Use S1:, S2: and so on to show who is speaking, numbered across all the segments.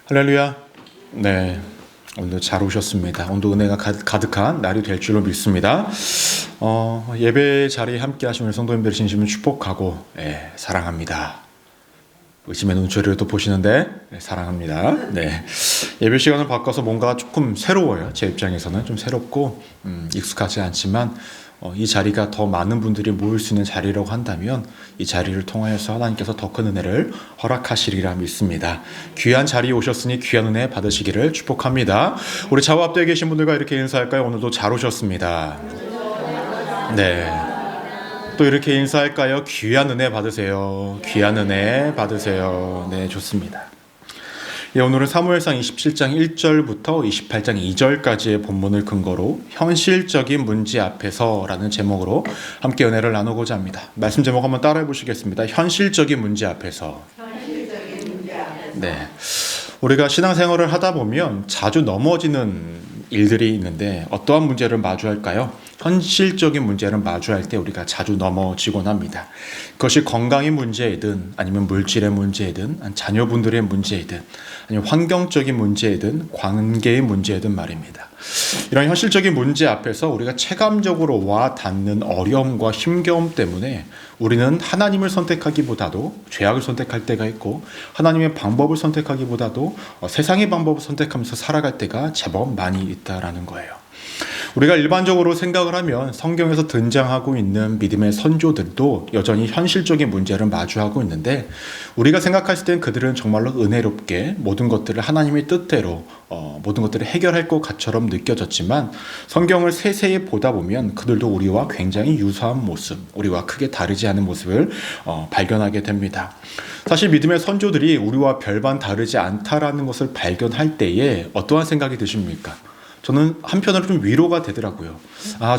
S1: 할렐루야. 네, 오늘도 잘 오셨습니다. 오늘도 은혜가 가득한 날이 될 줄로 믿습니다. 예배 자리에 함께 하시는 성도님들 진심을 축복하고 사랑합니다. 의심의 눈초리를 또 보시는데 사랑합니다. 네, 예배 시간을 바꿔서 뭔가 조금 새로워요. 제 입장에서는 좀 새롭고 익숙하지 않지만 이 자리가 더 많은 분들이 모일 수 있는 자리라고 한다면 이 자리를 통하여서 하나님께서 더 큰 은혜를 허락하시리라 믿습니다. 귀한 자리에 오셨으니 귀한 은혜 받으시기를 축복합니다. 우리 좌우 앞뒤에 계신 분들과 이렇게 인사할까요? 오늘도 잘 오셨습니다. 네, 또 이렇게 인사할까요? 귀한 은혜 받으세요. 귀한 은혜 받으세요. 네, 좋습니다. 오늘은 사무엘상 27장 1절부터 28장 2절까지의 본문을 근거로 현실적인 문제 앞에서 라는 제목으로 함께 은혜를 나누고자 합니다. 말씀 제목 한번 따라해 보시겠습니다. 현실적인 문제 앞에서. 네, 우리가 신앙생활을 하다 보면 자주 넘어지는 일들이 있는데 어떠한 문제를 마주할까요? 현실적인 문제를 마주할 때 우리가 자주 넘어지곤 합니다. 그것이 건강의 문제이든 아니면 물질의 문제이든 자녀분들의 문제이든 아니면 환경적인 문제이든 관계의 문제이든 말입니다. 이런 현실적인 문제 앞에서 우리가 체감적으로 와 닿는 어려움과 힘겨움 때문에 우리는 하나님을 선택하기보다도 죄악을 선택할 때가 있고 하나님의 방법을 선택하기보다도 세상의 방법을 선택하면서 살아갈 때가 제법 많이 있다라는 거예요. 우리가 일반적으로 생각을 하면 성경에서 등장하고 있는 믿음의 선조들도 여전히 현실적인 문제를 마주하고 있는데 우리가 생각했을 땐 그들은 정말로 은혜롭게 모든 것들을 하나님의 뜻대로 모든 것들을 해결할 것 같처럼 느껴졌지만 성경을 세세히 보다 보면 그들도 우리와 굉장히 유사한 모습, 우리와 크게 다르지 않은 모습을 발견하게 됩니다. 사실 믿음의 선조들이 우리와 별반 다르지 않다라는 것을 발견할 때에 어떠한 생각이 드십니까? 저는 한편으로 좀 위로가 되더라고요.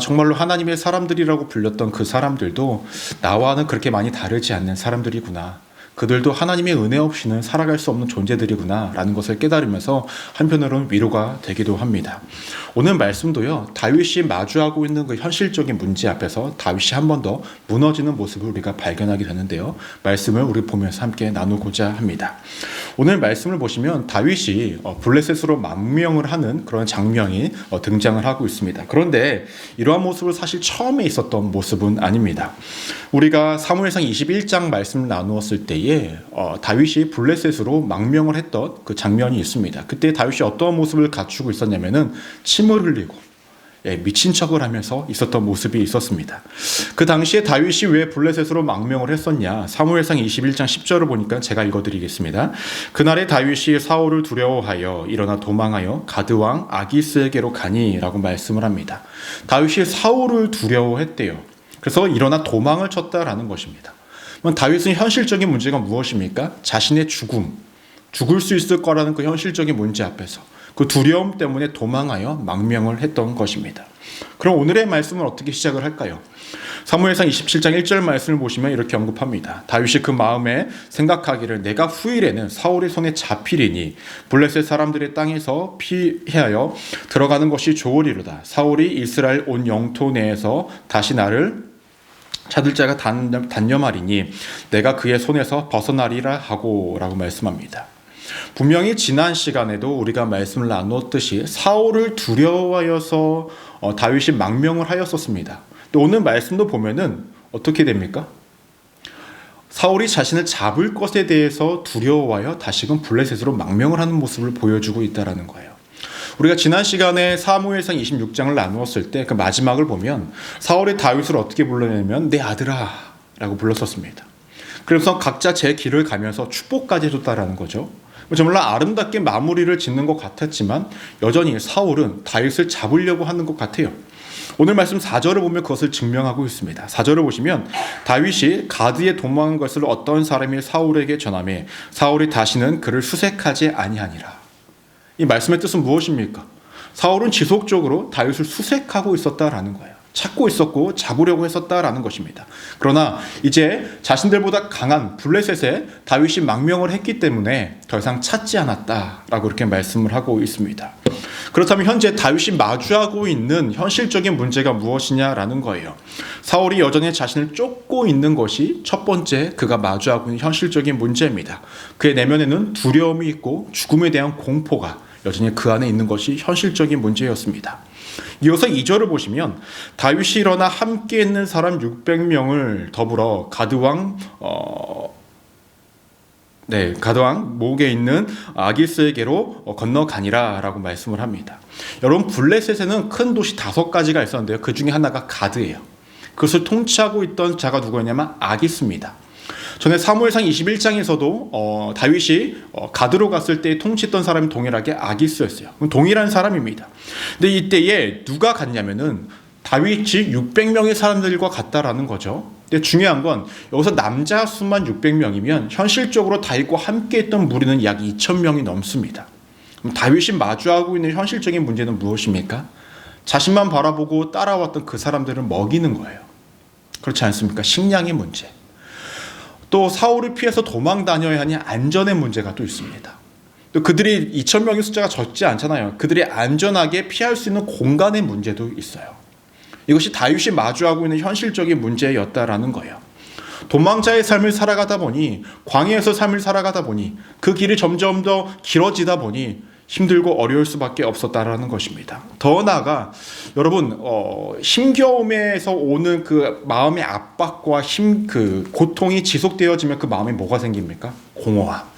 S1: 정말로 하나님의 사람들이라고 불렸던 그 사람들도 나와는 그렇게 많이 다르지 않는 사람들이구나. 그들도 하나님의 은혜 없이는 살아갈 수 없는 존재들이구나 라는 것을 깨달으면서 한편으로는 위로가 되기도 합니다. 오늘 말씀도요, 다윗이 마주하고 있는 그 현실적인 문제 앞에서 다윗이 한 번 더 무너지는 모습을 우리가 발견하게 되는데요, 말씀을 우리 보면서 함께 나누고자 합니다. 오늘 말씀을 보시면 다윗이 블레셋으로 망명을 하는 그런 장면이 등장을 하고 있습니다. 그런데 이러한 모습을 사실 처음에 있었던 모습은 아닙니다. 우리가 사무엘상 21장 말씀을 나누었을 때에 다윗이 블레셋으로 망명을 했던 그 장면이 있습니다. 그때 다윗이 어떤 모습을 갖추고 있었냐면은 침을 흘리고 미친 척을 하면서 있었던 모습이 있었습니다. 그 당시에 다윗이 왜 블레셋으로 망명을 했었냐? 사무엘상 21장 10절을 보니까 제가 읽어드리겠습니다. 그날에 다윗이 사울을 두려워하여 일어나 도망하여 가드왕 아기스에게로 가니 라고 말씀을 합니다. 다윗이 사울을 두려워했대요. 그래서 일어나 도망을 쳤다라는 것입니다. 다윗은 현실적인 문제가 무엇입니까? 자신의 죽을 수 있을 거라는 그 현실적인 문제 앞에서 그 두려움 때문에 도망하여 망명을 했던 것입니다. 그럼 오늘의 말씀은 어떻게 시작을 할까요? 사무엘상 27장 1절 말씀을 보시면 이렇게 언급합니다. 다윗이 그 마음에 생각하기를 내가 후일에는 사울의 손에 잡히리니 블레셋 사람들의 땅에서 피하여 들어가는 것이 좋으리로다. 사울이 이스라엘 온 영토 내에서 다시 나를 찾을 자가 단념하리니 내가 그의 손에서 벗어나리라 하고 라고 말씀합니다. 분명히 지난 시간에도 우리가 말씀을 나누었듯이 사울을 두려워하여서 다윗이 망명을 하였었습니다. 또 오늘 말씀도 보면은 어떻게 됩니까? 사울이 자신을 잡을 것에 대해서 두려워하여 다시금 블레셋으로 망명을 하는 모습을 보여주고 있다는 거예요. 우리가 지난 시간에 사무엘상 26장을 나누었을 때 그 마지막을 보면 사울이 다윗을 어떻게 불렀냐면 내 아들아 라고 불렀었습니다. 그래서 각자 제 길을 가면서 축복까지 해줬다라는 거죠. 정말 아름답게 마무리를 짓는 것 같았지만 여전히 사울은 다윗을 잡으려고 하는 것 같아요. 오늘 말씀 4절을 보면 그것을 증명하고 있습니다. 4절을 보시면 다윗이 가드에 도망한 것을 어떤 사람이 사울에게 전하매 사울이 다시는 그를 수색하지 아니하니라. 이 말씀의 뜻은 무엇입니까? 사울은 지속적으로 다윗을 수색하고 있었다라는 거예요. 찾고 있었고 잡으려고 했었다라는 것입니다. 그러나 이제 자신들보다 강한 블레셋에 다윗이 망명을 했기 때문에 더 이상 찾지 않았다라고 이렇게 말씀을 하고 있습니다. 그렇다면 현재 다윗이 마주하고 있는 현실적인 문제가 무엇이냐라는 거예요. 사울이 여전히 자신을 쫓고 있는 것이 첫 번째 그가 마주하고 있는 현실적인 문제입니다. 그의 내면에는 두려움이 있고 죽음에 대한 공포가 여전히 그 안에 있는 것이 현실적인 문제였습니다. 이어서 2절을 보시면 다윗이 일어나 함께 있는 사람 600명을 더불어 가드왕 목에 있는 아기스에게로 건너가니라 라고 말씀을 합니다. 여러분, 블레셋에는 큰 도시 5가지가 있었는데요. 그 중에 하나가 가드예요. 그것을 통치하고 있던 자가 누구였냐면 아기스입니다. 전에 사무엘상 21장에서도 다윗이 가드로 갔을 때 통치했던 사람이 동일하게 아기스였어요. 동일한 사람입니다. 근데 이때에 누가 갔냐면은 다윗이 600명의 사람들과 갔다라는 거죠. 근데 중요한 건 여기서 남자 수만 600명이면 현실적으로 다윗과 함께 했던 무리는 약 2000명이 넘습니다. 그럼 다윗이 마주하고 있는 현실적인 문제는 무엇입니까? 자신만 바라보고 따라왔던 그 사람들을 먹이는 거예요. 그렇지 않습니까? 식량의 문제. 또 사울을 피해서 도망 다녀야 하니 안전의 문제가 또 있습니다. 또 그들이 2000명의 숫자가 적지 않잖아요. 그들이 안전하게 피할 수 있는 공간의 문제도 있어요. 이것이 다윗이 마주하고 있는 현실적인 문제였다라는 거예요. 도망자의 삶을 살아가다 보니, 광야에서 삶을 살아가다 보니, 그 길이 점점 더 길어지다 보니 힘들고 어려울 수밖에 없었다라는 것입니다. 더 나아가 여러분, 힘겨움에서 오는 그 마음의 압박과 그 고통이 지속되어지면 그 마음에 뭐가 생깁니까? 공허함.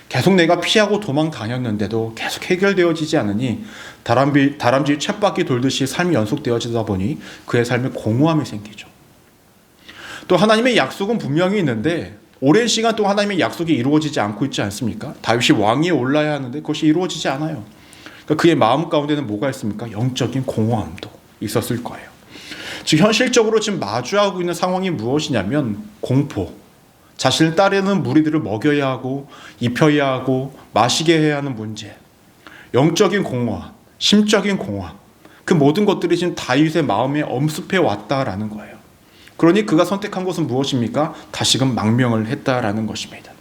S1: 계속 내가 피하고 도망 다녔는데도 계속 해결되어지지 않으니 다람쥐 쳇바퀴 돌듯이 삶이 연속되어지다 보니 그의 삶에 공허함이 생기죠. 또 하나님의 약속은 분명히 있는데 오랜 시간 동안 하나님의 약속이 이루어지지 않고 있지 않습니까? 다윗이 왕위에 올라야 하는데 그것이 이루어지지 않아요. 그러니까 그의 마음 가운데는 뭐가 있습니까? 영적인 공허함도 있었을 거예요. 즉 현실적으로 지금 마주하고 있는 상황이 무엇이냐면 공포, 자신을 따르는 무리들을 먹여야 하고 입혀야 하고 마시게 해야 하는 문제, 영적인 공허함, 심적인 공허함, 그 모든 것들이 지금 다윗의 마음에 엄습해 왔다라는 거예요. 그러니 그가 선택한 것은 무엇입니까? 다시금 망명을 했다라는 것입니다.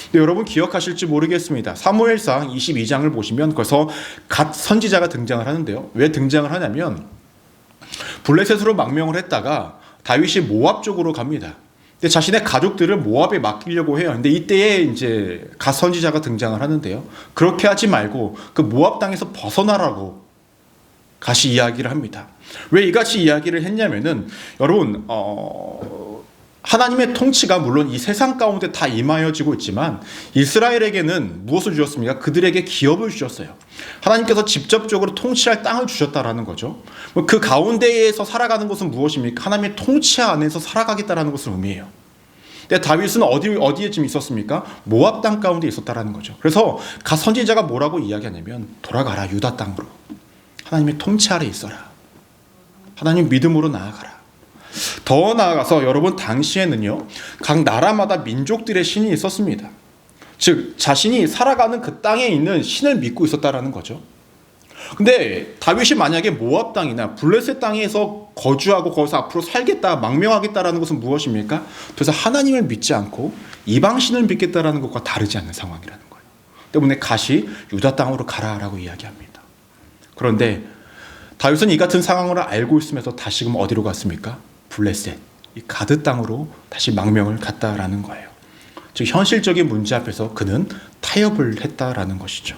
S1: 근데 여러분 기억하실지 모르겠습니다. 사무엘상 22장을 보시면 거기서 갓 선지자가 등장을 하는데요. 왜 등장을 하냐면 블레셋으로 망명을 했다가 다윗이 모압 쪽으로 갑니다. 근데 자신의 가족들을 모압에 맡기려고 해요. 근데 이때에 이제 갓 선지자가 등장을 하는데요. 그렇게 하지 말고 그 모압 땅에서 벗어나라고 다시 이야기를 합니다. 왜 이같이 이야기를 했냐면은 여러분 하나님의 통치가 물론 이 세상 가운데 다 임하여지고 있지만 이스라엘에게는 무엇을 주셨습니까? 그들에게 기업을 주셨어요. 하나님께서 직접적으로 통치할 땅을 주셨다라는 거죠. 그 가운데에서 살아가는 것은 무엇입니까? 하나님의 통치 안에서 살아가겠다라는 것을 의미해요. 근데 다윗은 어디에 지금 있었습니까? 모압 땅 가운데 있었다라는 거죠. 그래서 갓 선지자가 뭐라고 이야기하냐면 돌아가라 유다 땅으로. 하나님의 통치 아래 있어라. 하나님 믿음으로 나아가라. 더 나아가서 여러분 당시에는요 각 나라마다 민족들의 신이 있었습니다. 즉 자신이 살아가는 그 땅에 있는 신을 믿고 있었다라는 거죠. 근데 다윗이 만약에 모압 땅이나 블레셋 땅에서 거주하고 거기서 앞으로 살겠다, 망명하겠다라는 것은 무엇입니까? 그래서 하나님을 믿지 않고 이방신을 믿겠다라는 것과 다르지 않는 상황이라는 거예요. 때문에 갓이 유다 땅으로 가라라고 이야기합니다. 그런데 다윗은 이 같은 상황을 알고 있으면서 다시금 어디로 갔습니까? 블레셋, 이 가드 땅으로 다시 망명을 갔다라는 거예요. 즉 현실적인 문제 앞에서 그는 타협을 했다라는 것이죠.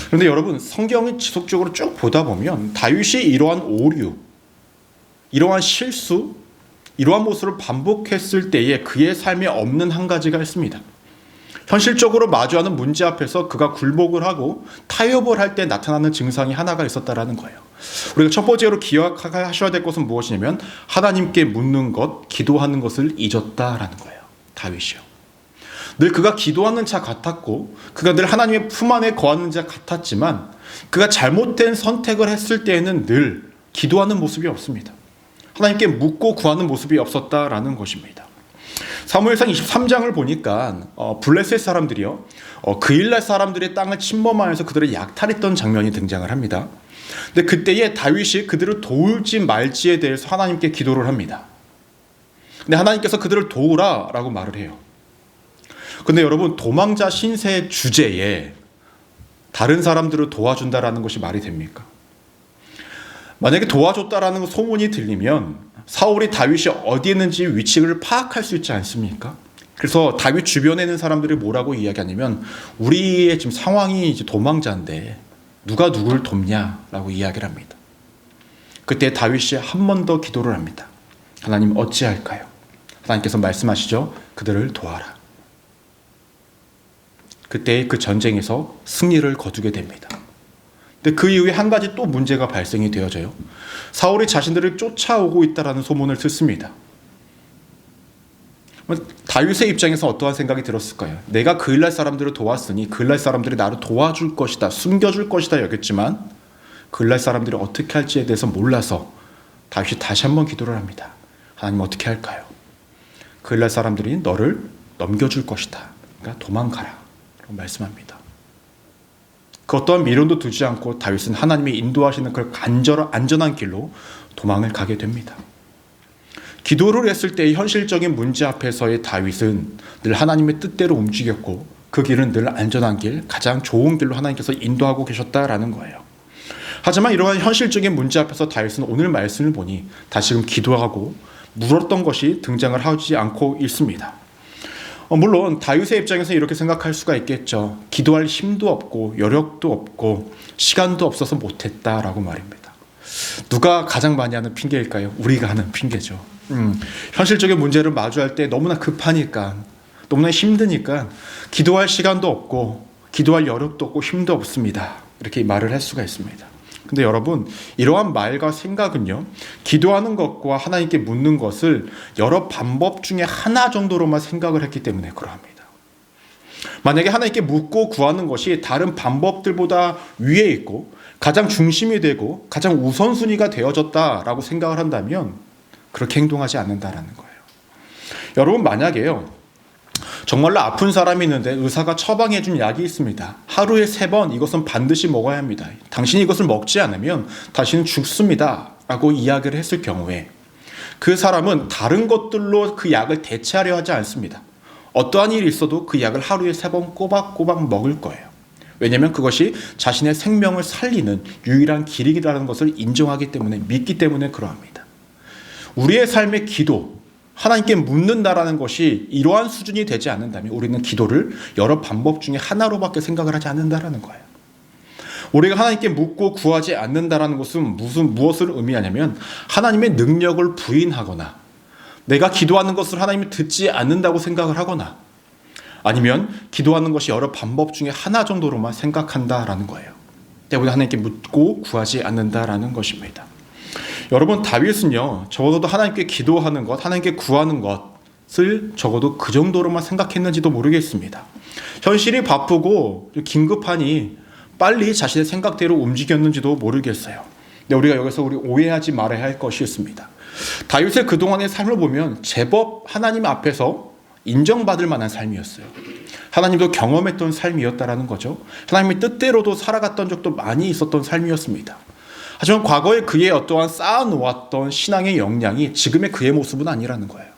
S1: 그런데 여러분 성경을 지속적으로 쭉 보다 보면 다윗이 이러한 오류, 이러한 실수, 이러한 모습을 반복했을 때에 그의 삶에 없는 한 가지가 있습니다. 현실적으로 마주하는 문제 앞에서 그가 굴복을 하고 타협을 할 때 나타나는 증상이 하나가 있었다라는 거예요. 우리가 첫 번째로 기억하셔야 될 것은 무엇이냐면 하나님께 묻는 것, 기도하는 것을 잊었다라는 거예요. 다윗이요. 늘 그가 기도하는 자 같았고 그가 늘 하나님의 품 안에 거하는 자 같았지만 그가 잘못된 선택을 했을 때에는 늘 기도하는 모습이 없습니다. 하나님께 묻고 구하는 모습이 없었다라는 것입니다. 사무엘상 23장을 보니까 블레셋 사람들이요 그일랏 사람들의 땅을 침범하여서 그들을 약탈했던 장면이 등장을 합니다. 근데 그때에 다윗이 그들을 도울지 말지에 대해서 하나님께 기도를 합니다. 근데 하나님께서 그들을 도우라라고 말을 해요. 근데 여러분 도망자 신세의 주제에 다른 사람들을 도와준다라는 것이 말이 됩니까? 만약에 도와줬다라는 소문이 들리면 사울이 다윗이 어디에 있는지 위치를 파악할 수 있지 않습니까? 그래서 다윗 주변에 있는 사람들이 뭐라고 이야기하냐면 우리의 지금 상황이 이제 도망자인데 누가 누구를 돕냐라고 이야기를 합니다. 그때 다윗이 한 번 더 기도를 합니다. 하나님 어찌할까요? 하나님께서 말씀하시죠. 그들을 도와라. 그때 그 전쟁에서 승리를 거두게 됩니다. 근데 그 이후에 한 가지 또 문제가 발생이 되어져요. 사울이 자신들을 쫓아오고 있다는 소문을 듣습니다. 다윗의 입장에서 어떠한 생각이 들었을까요? 내가 그일날 사람들을 도왔으니 그일날 사람들이 나를 도와줄 것이다, 숨겨줄 것이다 여겼지만 그일날 사람들이 어떻게 할지에 대해서 몰라서 다윗이 다시 한번 기도를 합니다. 하나님 어떻게 할까요? 그일날 사람들이 너를 넘겨줄 것이다. 그러니까 도망가라 라고 말씀합니다. 그 어떠한 미련도 두지 않고 다윗은 하나님이 인도하시는 그 안전한 길로 도망을 가게 됩니다. 기도를 했을 때의 현실적인 문제 앞에서의 다윗은 늘 하나님의 뜻대로 움직였고 그 길은 늘 안전한 길, 가장 좋은 길로 하나님께서 인도하고 계셨다라는 거예요. 하지만 이러한 현실적인 문제 앞에서 다윗은 오늘 말씀을 보니 다시금 기도하고 물었던 것이 등장을 하지 않고 있습니다. 물론 다윗의 입장에서 이렇게 생각할 수가 있겠죠. 기도할 힘도 없고 여력도 없고 시간도 없어서 못했다라고 말입니다. 누가 가장 많이 하는 핑계일까요? 우리가 하는 핑계죠. 현실적인 문제를 마주할 때 너무나 급하니까, 너무나 힘드니까 기도할 시간도 없고 기도할 여력도 없고 힘도 없습니다. 이렇게 말을 할 수가 있습니다. 근데 여러분, 이러한 말과 생각은요, 기도하는 것과 하나님께 묻는 것을 여러 방법 중에 하나 정도로만 생각을 했기 때문에 그러합니다. 만약에 하나님께 묻고 구하는 것이 다른 방법들보다 위에 있고 가장 중심이 되고 가장 우선순위가 되어졌다라고 생각을 한다면 그렇게 행동하지 않는다라는 거예요. 여러분, 만약에요, 정말로 아픈 사람이 있는데 의사가 처방해 준 약이 있습니다. 하루에 3번 이것은 반드시 먹어야 합니다. 당신이 이것을 먹지 않으면 당신은 죽습니다 라고 이야기를 했을 경우에 그 사람은 다른 것들로 그 약을 대체하려 하지 않습니다. 어떠한 일이 있어도 그 약을 하루에 3번 꼬박꼬박 먹을 거예요. 왜냐하면 그것이 자신의 생명을 살리는 유일한 길이라는 것을 인정하기 때문에, 믿기 때문에 그러합니다. 우리의 삶의 기도, 하나님께 묻는다라는 것이 이러한 수준이 되지 않는다면 우리는 기도를 여러 방법 중에 하나로밖에 생각을 하지 않는다라는 거예요. 우리가 하나님께 묻고 구하지 않는다라는 것은 무엇을 의미하냐면 하나님의 능력을 부인하거나 내가 기도하는 것을 하나님이 듣지 않는다고 생각을 하거나 아니면 기도하는 것이 여러 방법 중에 하나 정도로만 생각한다라는 거예요. 때문에 하나님께 묻고 구하지 않는다라는 것입니다. 여러분, 다윗은요, 적어도 하나님께 기도하는 것, 하나님께 구하는 것을 적어도 그 정도로만 생각했는지도 모르겠습니다. 현실이 바쁘고 긴급하니 빨리 자신의 생각대로 움직였는지도 모르겠어요. 근데 우리가 여기서 오해하지 말아야 할 것이 있습니다. 다윗의 그동안의 삶을 보면 제법 하나님 앞에서 인정받을 만한 삶이었어요. 하나님도 경험했던 삶이었다라는 거죠. 하나님의 뜻대로도 살아갔던 적도 많이 있었던 삶이었습니다. 하지만 과거에 그의 어떠한 쌓아놓았던 신앙의 역량이 지금의 그의 모습은 아니라는 거예요.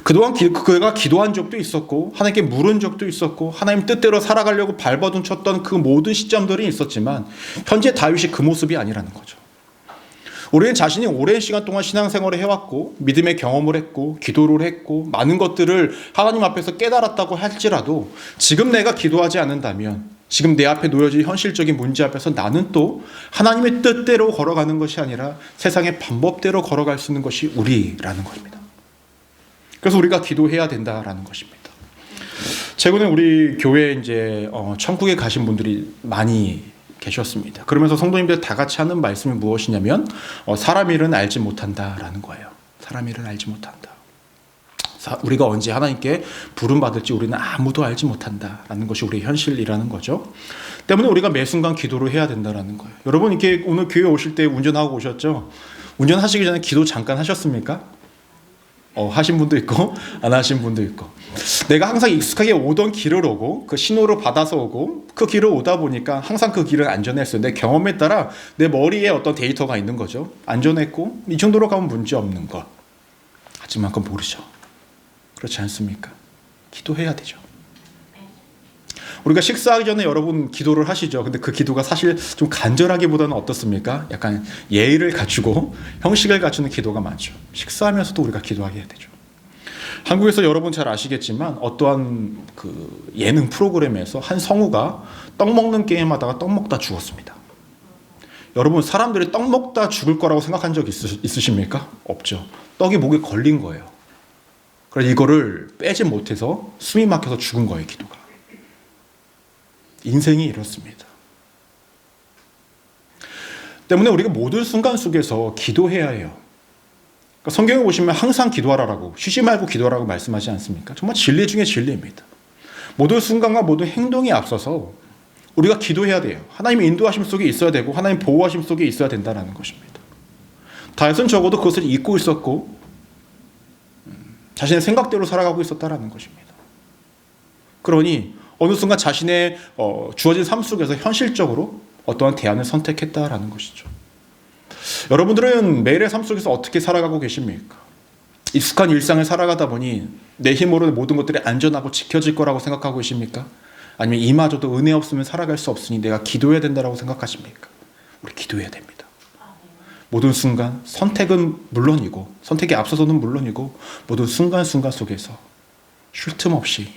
S1: 그동안 그가 기도한 적도 있었고 하나님께 물은 적도 있었고 하나님 뜻대로 살아가려고 발버둥 쳤던 그 모든 시점들이 있었지만 현재 다윗이 그 모습이 아니라는 거죠. 우리는 자신이 오랜 시간 동안 신앙생활을 해왔고 믿음의 경험을 했고 기도를 했고 많은 것들을 하나님 앞에서 깨달았다고 할지라도 지금 내가 기도하지 않는다면 지금 내 앞에 놓여진 현실적인 문제 앞에서 나는 또 하나님의 뜻대로 걸어가는 것이 아니라 세상의 방법대로 걸어갈 수 있는 것이 우리라는 것입니다. 그래서 우리가 기도해야 된다라는 것입니다. 최근에 우리 교회에 이제 천국에 가신 분들이 많이 계셨습니다. 그러면서 성도님들 다 같이 하는 말씀이 무엇이냐면 사람 일은 알지 못한다라는 거예요. 사람 일은 알지 못한다. 우리가 언제 하나님께 부름받을지 우리는 아무도 알지 못한다라는 것이 우리의 현실이라는 거죠. 때문에 우리가 매 순간 기도를 해야 된다라는 거예요. 여러분, 이렇게 오늘 교회 오실 때 운전하고 오셨죠? 운전하시기 전에 기도 잠깐 하셨습니까? 하신 분도 있고 안 하신 분도 있고. 내가 항상 익숙하게 오던 길을 오고 그 신호를 받아서 오고 그 길을 오다 보니까 항상 그 길은 안전했어요. 내 경험에 따라 내 머리에 어떤 데이터가 있는 거죠. 안전했고 이 정도로 가면 문제 없는 것. 하지만 그건 모르죠. 그렇지 않습니까? 기도해야 되죠. 우리가 식사하기 전에 여러분 기도를 하시죠. 근데 그 기도가 사실 좀 간절하기보다는 어떻습니까? 약간 예의를 갖추고 형식을 갖추는 기도가 많죠. 식사하면서도 우리가 기도하게 되죠. 한국에서 여러분 잘 아시겠지만 어떠한 그 예능 프로그램에서 한 성우가 떡 먹는 게임 하다가 떡 먹다 죽었습니다. 여러분, 사람들이 떡 먹다 죽을 거라고 생각한 적 있으십니까? 없죠. 떡이 목에 걸린 거예요. 그래서 이거를 빼지 못해서 숨이 막혀서 죽은 거예요, 기도가. 인생이 이렇습니다. 때문에 우리가 모든 순간 속에서 기도해야 해요. 그러니까 성경에 보시면 항상 기도하라고, 쉬지 말고 기도하라고 말씀하지 않습니까? 정말 진리 중에 진리입니다. 모든 순간과 모든 행동에 앞서서 우리가 기도해야 돼요. 하나님의 인도하심 속에 있어야 되고 하나님 보호하심 속에 있어야 된다는 것입니다. 다윗은 적어도 그것을 잊고 있었고 자신의 생각대로 살아가고 있었다는 것입니다. 그러니 어느 순간 자신의 주어진 삶 속에서 현실적으로 어떠한 대안을 선택했다라는 것이죠. 여러분들은 매일의 삶 속에서 어떻게 살아가고 계십니까? 익숙한 일상을 살아가다 보니 내 힘으로 모든 것들이 안전하고 지켜질 거라고 생각하고 계십니까? 아니면 이마저도 은혜 없으면 살아갈 수 없으니 내가 기도해야 된다고 생각하십니까? 우리 기도해야 됩니다. 모든 순간 선택은 물론이고 선택에 앞서서는 물론이고 모든 순간순간 속에서 쉴 틈 없이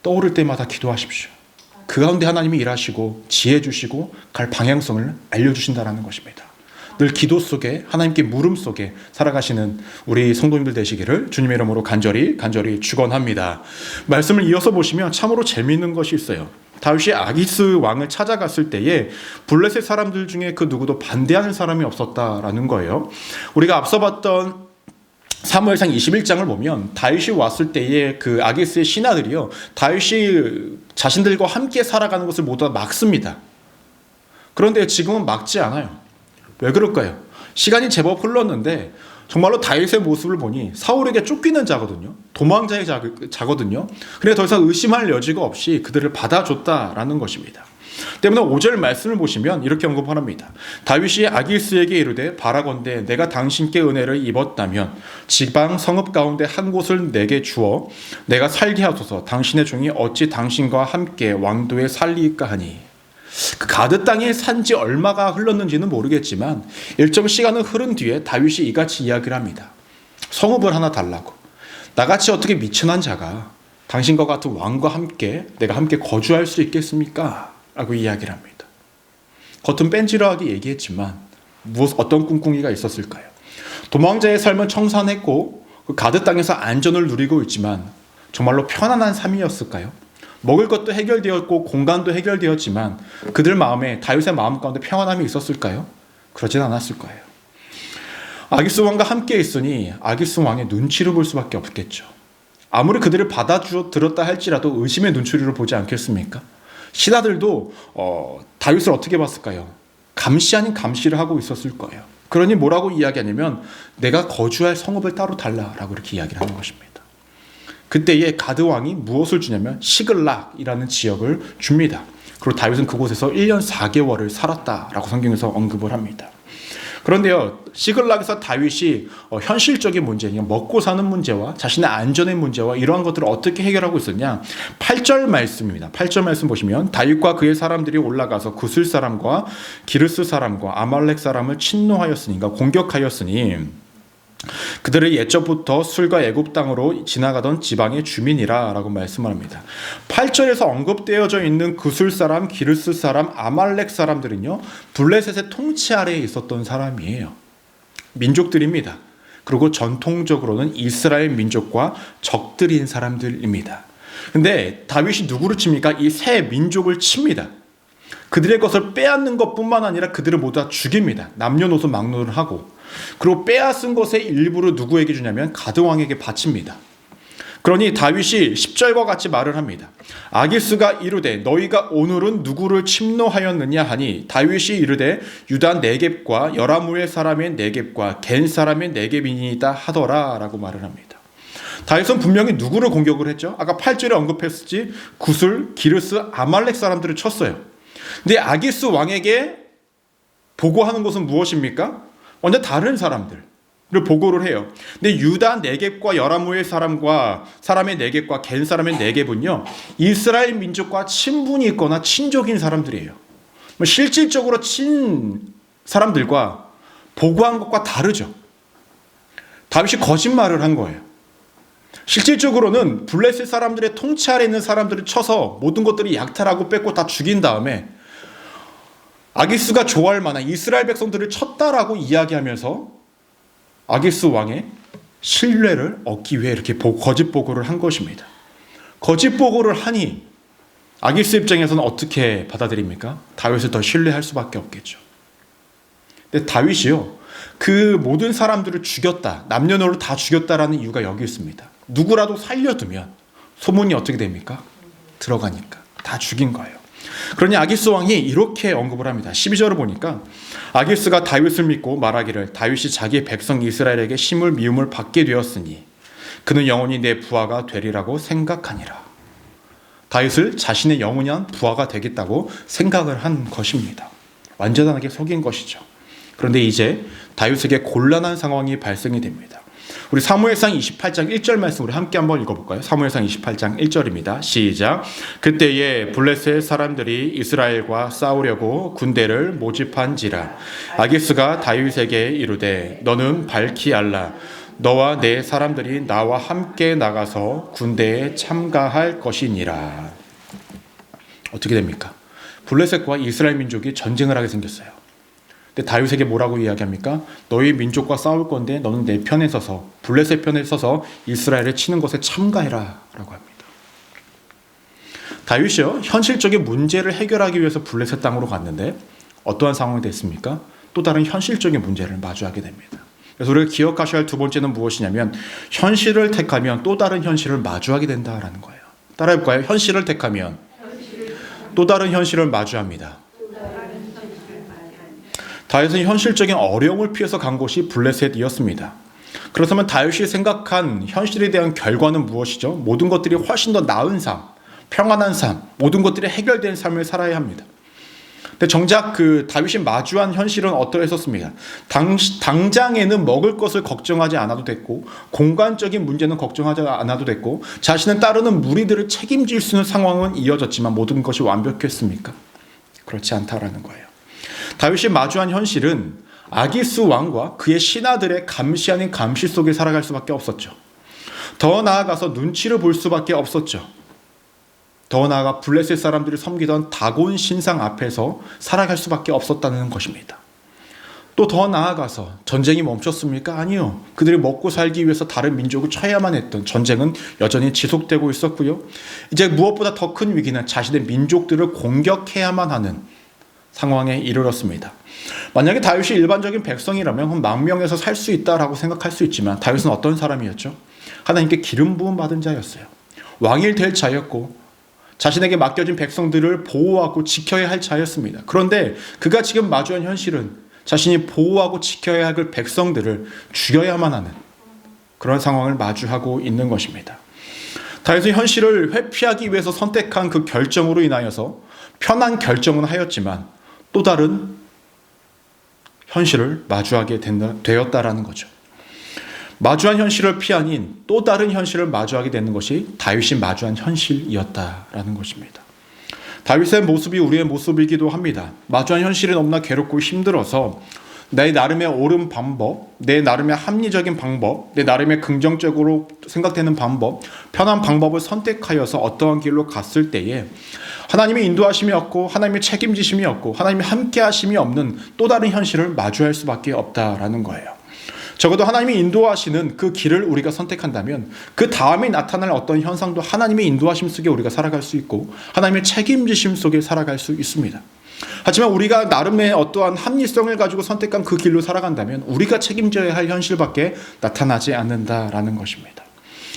S1: 떠오를 때마다 기도하십시오. 그 가운데 하나님이 일하시고 지혜 주시고 갈 방향성을 알려주신다는 것입니다. 늘 기도 속에 하나님께 물음 속에 살아가시는 우리 성도님들 되시기를 주님의 이름으로 간절히 축원합니다. 말씀을 이어서 보시면 참으로 재미있는 것이 있어요. 다윗이 아기스 왕을 찾아갔을 때에 블레셋 사람들 중에 그 누구도 반대하는 사람이 없었다라는 거예요. 우리가 앞서 봤던 사무엘상 21장을 보면 다윗이 왔을 때에 그 아기스의 신하들이요, 다윗이 자신들과 함께 살아가는 것을 모두 다 막습니다. 그런데 지금은 막지 않아요. 왜 그럴까요? 시간이 제법 흘렀는데 정말로 다윗의 모습을 보니 사울에게 쫓기는 자거든요. 도망자의 자거든요. 그래 더 이상 의심할 여지가 없이 그들을 받아줬다라는 것입니다. 때문에 5절 말씀을 보시면 이렇게 언급합니다. 다윗이 아기스에게 이르되 바라건대 내가 당신께 은혜를 입었다면 지방 성읍 가운데 한 곳을 내게 주어 내가 살게 하소서. 당신의 종이 어찌 당신과 함께 왕도에 살리까 하니. 그 가드 땅에 산지 얼마가 흘렀는지는 모르겠지만 일정 시간은 흐른 뒤에 다윗이 이같이 이야기를 합니다. 성읍을 하나 달라고. 나같이 어떻게 미천한 자가 당신과 같은 왕과 함께 내가 함께 거주할 수 있겠습니까? 라고 이야기를 합니다. 겉은 뺀질하게 얘기했지만 어떤 꿍꿍이가 있었을까요? 도망자의 삶은 청산했고 그 가드 땅에서 안전을 누리고 있지만 정말로 편안한 삶이었을까요? 먹을 것도 해결되었고 공간도 해결되었지만 그들 마음에, 다윗의 마음 가운데 평안함이 있었을까요? 그러진 않았을 거예요. 아기스 왕과 함께 있으니 아기스 왕의 눈치를 볼 수밖에 없겠죠. 아무리 그들을 받아들였다 할지라도 의심의 눈초리로 보지 않겠습니까? 신하들도 다윗을 어떻게 봤을까요? 감시 아닌 감시를 하고 있었을 거예요. 그러니 뭐라고 이야기하냐면 내가 거주할 성읍을 따로 달라라고 이렇게 이야기를 하는 것입니다. 그때에 가드 왕이 무엇을 주냐면 시글락이라는 지역을 줍니다. 그리고 다윗은 그곳에서 1년 4개월을 살았다라고 성경에서 언급을 합니다. 그런데요, 시글락에서 다윗이 현실적인 문제, 먹고 사는 문제와 자신의 안전의 문제와 이러한 것들을 어떻게 해결하고 있었냐? 8절 말씀입니다. 8절 말씀 보시면 다윗과 그의 사람들이 올라가서 구슬 사람과 기르스 사람과 아말렉 사람을 침노하였으니, 그러니까 공격하였으니 그들의 옛적부터 술과 애굽 땅으로 지나가던 지방의 주민이라 라고 말씀합니다. 8절에서 언급되어져 있는 구슬 사람, 기르스 사람, 아말렉 사람들은요, 블레셋의 통치 아래에 있었던 사람이에요. 민족들입니다. 그리고 전통적으로는 이스라엘 민족과 적들인 사람들입니다. 근데 다윗이 누구를 칩니까? 이 세 민족을 칩니다. 그들의 것을 빼앗는 것뿐만 아니라 그들을 모두 다 죽입니다. 남녀노소 막론을 하고. 그리고 빼앗은 것의 일부를 누구에게 주냐면 가드왕에게 바칩니다. 그러니 다윗이 10절과 같이 말을 합니다. 아기스가 이르되 너희가 오늘은 누구를 침노하였느냐 하니 다윗이 이르되 유다 네겝과 여라무엘 사람의 네겝과 겐 사람의 네겝이니이다 하더라 라고 말을 합니다. 다윗은 분명히 누구를 공격을 했죠? 아까 8절에 언급했었지, 구슬, 기르스, 아말렉 사람들을 쳤어요. 근데 아기스 왕에게 보고하는 것은 무엇입니까? 완전 다른 사람들, 보고를 해요. 근데 유다 네겝과 여라무엘 사람의 네겝과 겐 사람의 네겝은요, 이스라엘 민족과 친분이 있거나 친족인 사람들이에요. 실질적으로 친 사람들과 보고한 것과 다르죠. 다윗이 거짓말을 한 거예요. 실질적으로는 블레셋 사람들의 통치 아래 있는 사람들을 쳐서 모든 것들이 약탈하고 뺏고 다 죽인 다음에 아기스가 좋아할 만한 이스라엘 백성들을 쳤다라고 이야기하면서 아기스 왕의 신뢰를 얻기 위해 이렇게 거짓 보고를 한 것입니다. 거짓 보고를 하니 아기스 입장에서는 어떻게 받아들입니까? 다윗을 더 신뢰할 수밖에 없겠죠. 근데 다윗이요, 그 모든 사람들을 죽였다, 남녀노를 다 죽였다라는 이유가 여기 있습니다. 누구라도 살려두면 소문이 어떻게 됩니까? 들어가니까 다 죽인 거예요. 그러니 아기스 왕이 이렇게 언급을 합니다. 12절을 보니까 아기스가 다윗을 믿고 말하기를 다윗이 자기의 백성 이스라엘에게 심을 미움을 받게 되었으니 그는 영원히 내 부하가 되리라고 생각하니라. 다윗을 자신의 영원한 부하가 되겠다고 생각을 한 것입니다. 완전하게 속인 것이죠. 그런데 이제 다윗에게 곤란한 상황이 발생이 됩니다. 우리 사무엘상 28장 1절 말씀 우리 함께 한번 읽어볼까요? 사무엘상 28장 1절입니다. 시작. 그때에 블레셋 사람들이 이스라엘과 싸우려고 군대를 모집한지라 아기스가 다윗에게 이르되 너는 밝히 알라. 너와 내 사람들이 나와 함께 나가서 군대에 참가할 것이니라. 어떻게 됩니까? 블레셋과 이스라엘 민족이 전쟁을 하게 생겼어요. 근데 다윗에게 뭐라고 이야기합니까? 너희 민족과 싸울 건데 너는 내 편에 서서 블레셋 편에 서서 이스라엘을 치는 것에 참가해라 라고 합니다. 다윗이요, 현실적인 문제를 해결하기 위해서 블레셋 땅으로 갔는데 어떠한 상황이 됐습니까? 또 다른 현실적인 문제를 마주하게 됩니다. 그래서 우리가 기억하셔야 할 두 번째는 무엇이냐면 현실을 택하면 또 다른 현실을 마주하게 된다라는 거예요. 따라해볼까요? 현실을 택하면 또 다른 현실을 마주합니다. 다윗은 현실적인 어려움을 피해서 간 곳이 블레셋이었습니다. 그렇다면 다윗이 생각한 현실에 대한 결과는 무엇이죠? 모든 것들이 훨씬 더 나은 삶, 평안한 삶, 모든 것들이 해결된 삶을 살아야 합니다. 근데 정작 그 다윗이 마주한 현실은 어떠했었습니까? 당장에는 먹을 것을 걱정하지 않아도 됐고, 공간적인 문제는 걱정하지 않아도 됐고, 자신을 따르는 무리들을 책임질 수 있는 상황은 이어졌지만 모든 것이 완벽했습니까? 그렇지 않다라는 거예요. 다윗이 마주한 현실은 아기스 왕과 그의 신하들의 감시 아닌 감시 속에 살아갈 수밖에 없었죠. 더 나아가서 눈치를 볼 수밖에 없었죠. 더 나아가 블레셋 사람들이 섬기던 다곤 신상 앞에서 살아갈 수밖에 없었다는 것입니다. 또 더 나아가서 전쟁이 멈췄습니까? 아니요. 그들이 먹고 살기 위해서 다른 민족을 쳐야만 했던 전쟁은 여전히 지속되고 있었고요. 이제 무엇보다 더 큰 위기는 자신의 민족들을 공격해야만 하는 상황에 이르렀습니다. 만약에 다윗이 일반적인 백성이라면 10,000명에서 살 수 있다라고 생각할 수 있지만 다윗은 어떤 사람이었죠? 하나님께 기름 부음 받은 자였어요. 왕이 될 자였고 자신에게 맡겨진 백성들을 보호하고 지켜야 할 자였습니다. 그런데 그가 지금 마주한 현실은 자신이 보호하고 지켜야 할 그 백성들을 죽여야만 하는 그런 상황을 마주하고 있는 것입니다. 다윗은 현실을 회피하기 위해서 선택한 그 결정으로 인하여서 편한 결정은 하였지만 또 다른 현실을 마주하게 되었다라는 거죠. 마주한 현실을 피하닌 또 다른 현실을 마주하게 되는 것이 다윗이 마주한 현실이었다라는 것입니다. 다윗의 모습이 우리의 모습이기도 합니다. 마주한 현실이 너무나 괴롭고 힘들어서 내 나름의 옳은 방법, 내 나름의 합리적인 방법, 내 나름의 긍정적으로 생각되는 방법, 편한 방법을 선택하여서 어떠한 길로 갔을 때에 하나님의 인도하심이 없고 하나님의 책임지심이 없고 하나님의 함께하심이 없는 또 다른 현실을 마주할 수밖에 없다라는 거예요. 적어도 하나님이 인도하시는 그 길을 우리가 선택한다면 그 다음에 나타날 어떤 현상도 하나님의 인도하심 속에 우리가 살아갈 수 있고 하나님의 책임지심 속에 살아갈 수 있습니다. 하지만 우리가 나름의 어떠한 합리성을 가지고 선택한 그 길로 살아간다면 우리가 책임져야 할 현실밖에 나타나지 않는다라는 것입니다.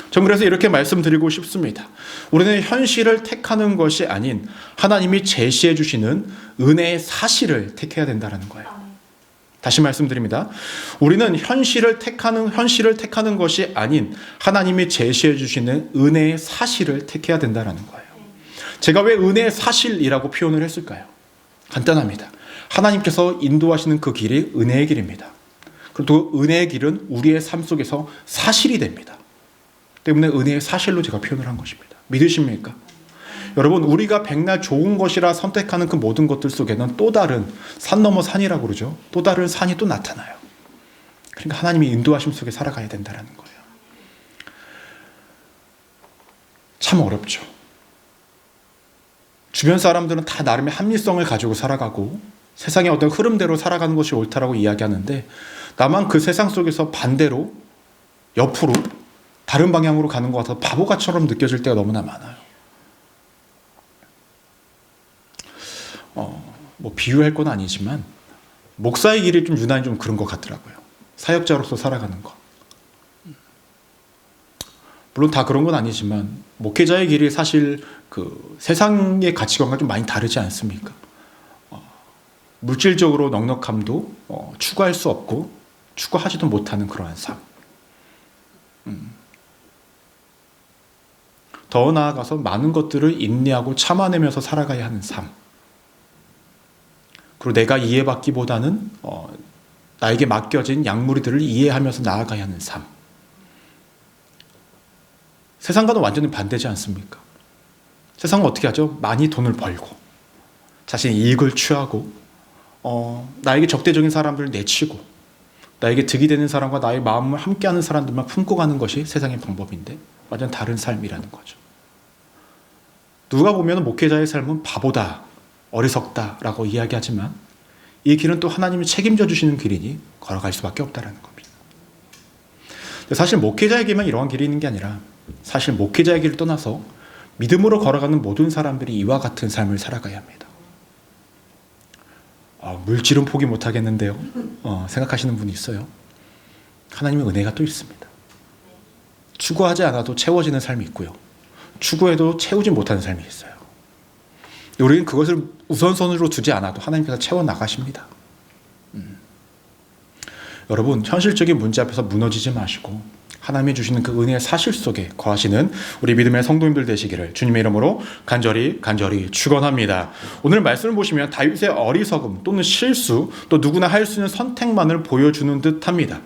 S1: 전 그래서 이렇게 말씀드리고 싶습니다. 우리는 현실을 택하는 것이 아닌 하나님이 제시해 주시는 은혜의 사실을 택해야 된다는 거예요. 다시 말씀드립니다. 우리는 현실을 택하는 것이 아닌 하나님이 제시해 주시는 은혜의 사실을 택해야 된다는 거예요. 제가 왜 은혜의 사실이라고 표현을 했을까요? 간단합니다. 하나님께서 인도하시는 그 길이 은혜의 길입니다. 그리고 또 은혜의 길은 우리의 삶 속에서 사실이 됩니다. 때문에 은혜의 사실로 제가 표현을 한 것입니다. 믿으십니까? 여러분, 우리가 백날 좋은 것이라 선택하는 그 모든 것들 속에는 또 다른 산 넘어 산이라고 그러죠. 또 다른 산이 또 나타나요. 그러니까 하나님이 인도하심 속에 살아가야 된다는 거예요. 참 어렵죠. 주변 사람들은 다 나름의 합리성을 가지고 살아가고 세상의 어떤 흐름대로 살아가는 것이 옳다라고 이야기하는데 나만 그 세상 속에서 반대로 옆으로 다른 방향으로 가는 것 같아서 바보같처럼 느껴질 때가 너무나 많아요. 뭐 비유할 건 아니지만 목사의 길이 좀 유난히 좀 그런 것 같더라고요. 사역자로서 살아가는 것. 물론 다 그런 건 아니지만 목회자의 길이 사실 그 세상의 가치관과 좀 많이 다르지 않습니까? 물질적으로 넉넉함도 추구할 수 없고 추구하지도 못하는 그러한 삶. 더 나아가서 많은 것들을 인내하고 참아내면서 살아가야 하는 삶. 그리고 내가 이해받기보다는 나에게 맡겨진 약물들을 이해하면서 나아가야 하는 삶. 세상과는 완전히 반대지 않습니까? 세상은 어떻게 하죠? 많이 돈을 벌고 자신의 이익을 취하고 나에게 적대적인 사람들을 내치고 나에게 득이 되는 사람과 나의 마음을 함께하는 사람들만 품고 가는 것이 세상의 방법인데 완전 다른 삶이라는 거죠. 누가 보면 목회자의 삶은 바보다, 어리석다라고 이야기하지만 이 길은 또 하나님이 책임져 주시는 길이니 걸어갈 수밖에 없다는 겁니다. 사실 목회자에게만 이러한 길이 있는 게 아니라 사실 목회자의 길을 떠나서 믿음으로 걸어가는 모든 사람들이 이와 같은 삶을 살아가야 합니다. 물질은 포기 못하겠는데요. 생각하시는 분이 있어요. 하나님의 은혜가 또 있습니다. 추구하지 않아도 채워지는 삶이 있고요. 추구해도 채우지 못하는 삶이 있어요. 우리는 그것을 우선순위로 두지 않아도 하나님께서 채워나가십니다. 여러분, 현실적인 문제 앞에서 무너지지 마시고 하나님이 주시는 그 은혜의 사실 속에 거하시는 우리 믿음의 성도님들 되시기를 주님의 이름으로 간절히 축원합니다. 오늘 말씀을 보시면 다윗의 어리석음 또는 실수 또 누구나 할 수 있는 선택만을 보여주는 듯합니다.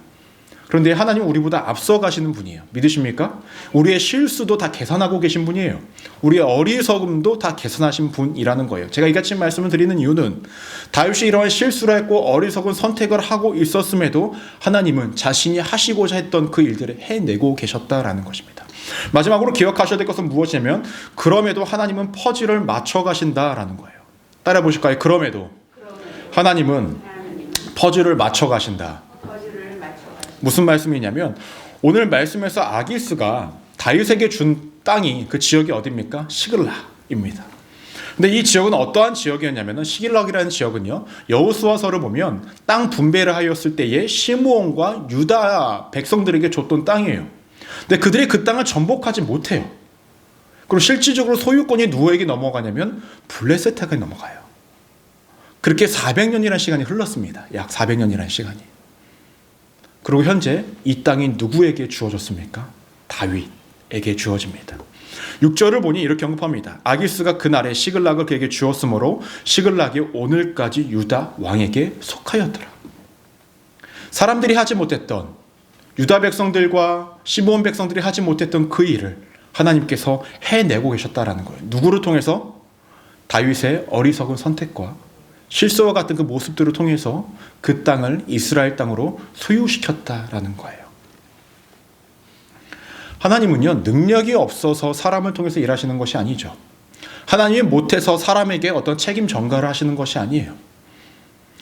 S1: 그런데 하나님은 우리보다 앞서 가시는 분이에요. 믿으십니까? 우리의 실수도 다 계산하고 계신 분이에요. 우리의 어리석음도 다 계산하신 분이라는 거예요. 제가 이같이 말씀을 드리는 이유는 다윗이 이러한 실수를 했고 어리석은 선택을 하고 있었음에도 하나님은 자신이 하시고자 했던 그 일들을 해내고 계셨다라는 것입니다. 마지막으로 기억하셔야 될 것은 무엇이냐면 그럼에도 하나님은 퍼즐을 맞춰 가신다라는 거예요. 따라 보실까요? 그럼에도 하나님은 퍼즐을 맞춰 가신다. 무슨 말씀이냐면 오늘 말씀에서 아기스가 다윗에게 준 땅이 그 지역이 어디입니까? 시글락입니다. 근데 이 지역은 어떠한 지역이었냐면 시글락이라는 지역은요, 여호수아서를 보면 땅 분배를 하였을 때에 시므온과 유다 백성들에게 줬던 땅이에요. 근데 그들이 그 땅을 전복하지 못해요. 그리고 실질적으로 소유권이 누구에게 넘어가냐면 블레셋에게 넘어가요. 그렇게 400년이라는 시간이 흘렀습니다. 약 400년이라는 시간이. 그리고 현재 이 땅이 누구에게 주어졌습니까? 다윗에게 주어집니다. 6절을 보니 이렇게 언급합니다. 아기스가 그날에 시글락을 그에게 주었으므로 시글락이 오늘까지 유다 왕에게 속하였더라. 사람들이 하지 못했던, 유다 백성들과 시므온 백성들이 하지 못했던 그 일을 하나님께서 해내고 계셨다라는 거예요. 누구를 통해서? 다윗의 어리석은 선택과 실수와 같은 그 모습들을 통해서 그 땅을 이스라엘 땅으로 소유시켰다라는 거예요. 하나님은요, 능력이 없어서 사람을 통해서 일하시는 것이 아니죠. 하나님이 못해서 사람에게 어떤 책임 전가를 하시는 것이 아니에요.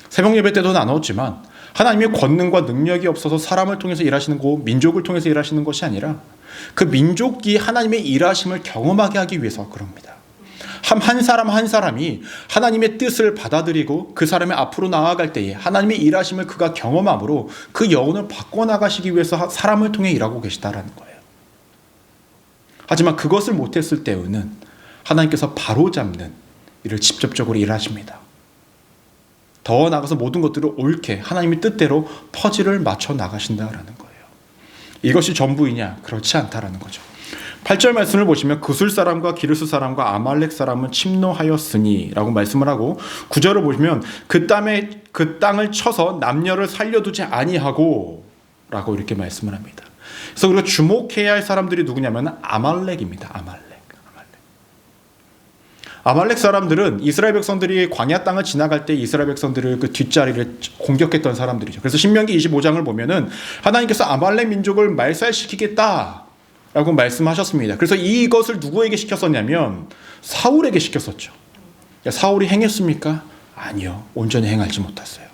S1: 새벽 예배 때도 나눴지만 하나님의 권능과 능력이 없어서 사람을 통해서 일하시는 거, 민족을 통해서 일하시는 것이 아니라 그 민족이 하나님의 일하심을 경험하게 하기 위해서 그럽니다. 한 사람 한 사람이 하나님의 뜻을 받아들이고 그 사람의 앞으로 나아갈 때에 하나님의 일하심을 그가 경험함으로 그 영혼을 바꿔나가시기 위해서 사람을 통해 일하고 계시다라는 거예요. 하지만 그것을 못했을 때에는 하나님께서 바로잡는 일을 직접적으로 일하십니다. 더 나아가서 모든 것들을 옳게 하나님의 뜻대로 퍼즐을 맞춰 나가신다라는 거예요. 이것이 전부이냐? 그렇지 않다라는 거죠. 8절 말씀을 보시면 그술 사람과 기르스 사람과 아말렉 사람은 침노하였으니 라고 말씀을 하고 9절을 보시면 그 땅을 쳐서 남녀를 살려두지 아니하고 라고 이렇게 말씀을 합니다. 그래서 우리가 주목해야 할 사람들이 누구냐면 아말렉입니다. 아말렉 사람들은 이스라엘 백성들이 광야 땅을 지나갈 때 이스라엘 백성들을 그 뒷자리를 공격했던 사람들이죠. 그래서 신명기 25장을 보면은 하나님께서 아말렉 민족을 말살시키겠다라고 말씀하셨습니다. 그래서 이것을 누구에게 시켰었냐면 사울에게 시켰었죠. 사울이 행했습니까? 아니요. 온전히 행하지 못했어요.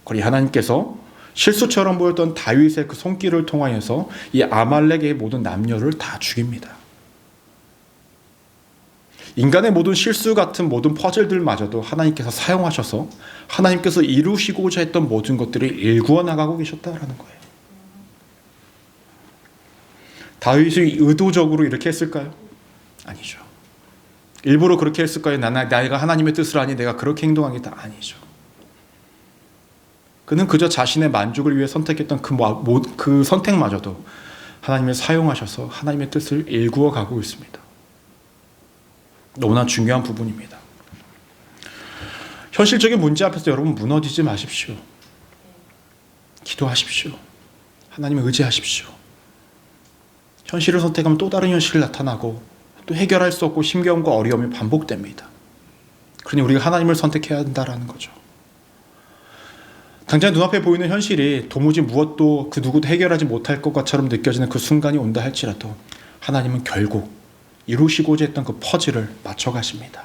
S1: 그러니 하나님께서 실수처럼 보였던 다윗의 그 손길을 통하여서 이 아말렉의 모든 남녀를 다 죽입니다. 인간의 모든 실수 같은 모든 퍼즐들마저도 하나님께서 사용하셔서 하나님께서 이루시고자 했던 모든 것들을 일구어 나가고 계셨다라는 거예요. 다윗이 의도적으로 이렇게 했을까요? 아니죠. 일부러 그렇게 했을까요? 내가 하나님의 뜻을 아니 내가 그렇게 행동하겠다? 아니죠. 그는 그저 자신의 만족을 위해 선택했던 그 선택마저도 하나님을 사용하셔서 하나님의 뜻을 일구어 가고 있습니다. 너무나 중요한 부분입니다. 현실적인 문제 앞에서 여러분 무너지지 마십시오. 기도하십시오. 하나님을 의지하십시오. 현실을 선택하면 또 다른 현실이 나타나고 또 해결할 수 없고 심경과 어려움이 반복됩니다. 그러니 우리가 하나님을 선택해야 한다는 거죠. 당장 눈앞에 보이는 현실이 도무지 무엇도 그 누구도 해결하지 못할 것처럼 느껴지는 그 순간이 온다 할지라도 하나님은 결국 이루시고자 했던 그 퍼즐을 맞춰가십니다.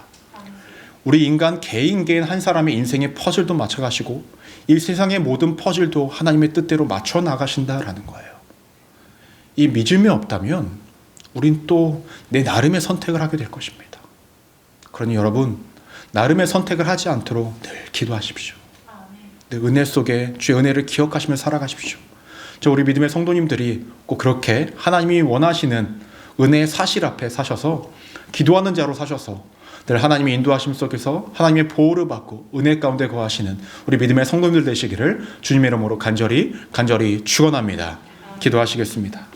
S1: 우리 인간 개인 한 사람의 인생의 퍼즐도 맞춰가시고 이 세상의 모든 퍼즐도 하나님의 뜻대로 맞춰 나가신다라는 거예요. 이 믿음이 없다면 우린 또 내 나름의 선택을 하게 될 것입니다. 그러니 여러분 나름의 선택을 하지 않도록 늘 기도하십시오. 늘 은혜 속에 주의 은혜를 기억하시며 살아가십시오. 우리 믿음의 성도님들이 꼭 그렇게 하나님이 원하시는 은혜의 사실 앞에 사셔서 기도하는 자로 사셔서 늘 하나님의 인도하심 속에서 하나님의 보호를 받고 은혜 가운데 거하시는 우리 믿음의 성도님들 되시기를 주님의 이름으로 간절히 축원합니다. 기도하시겠습니다.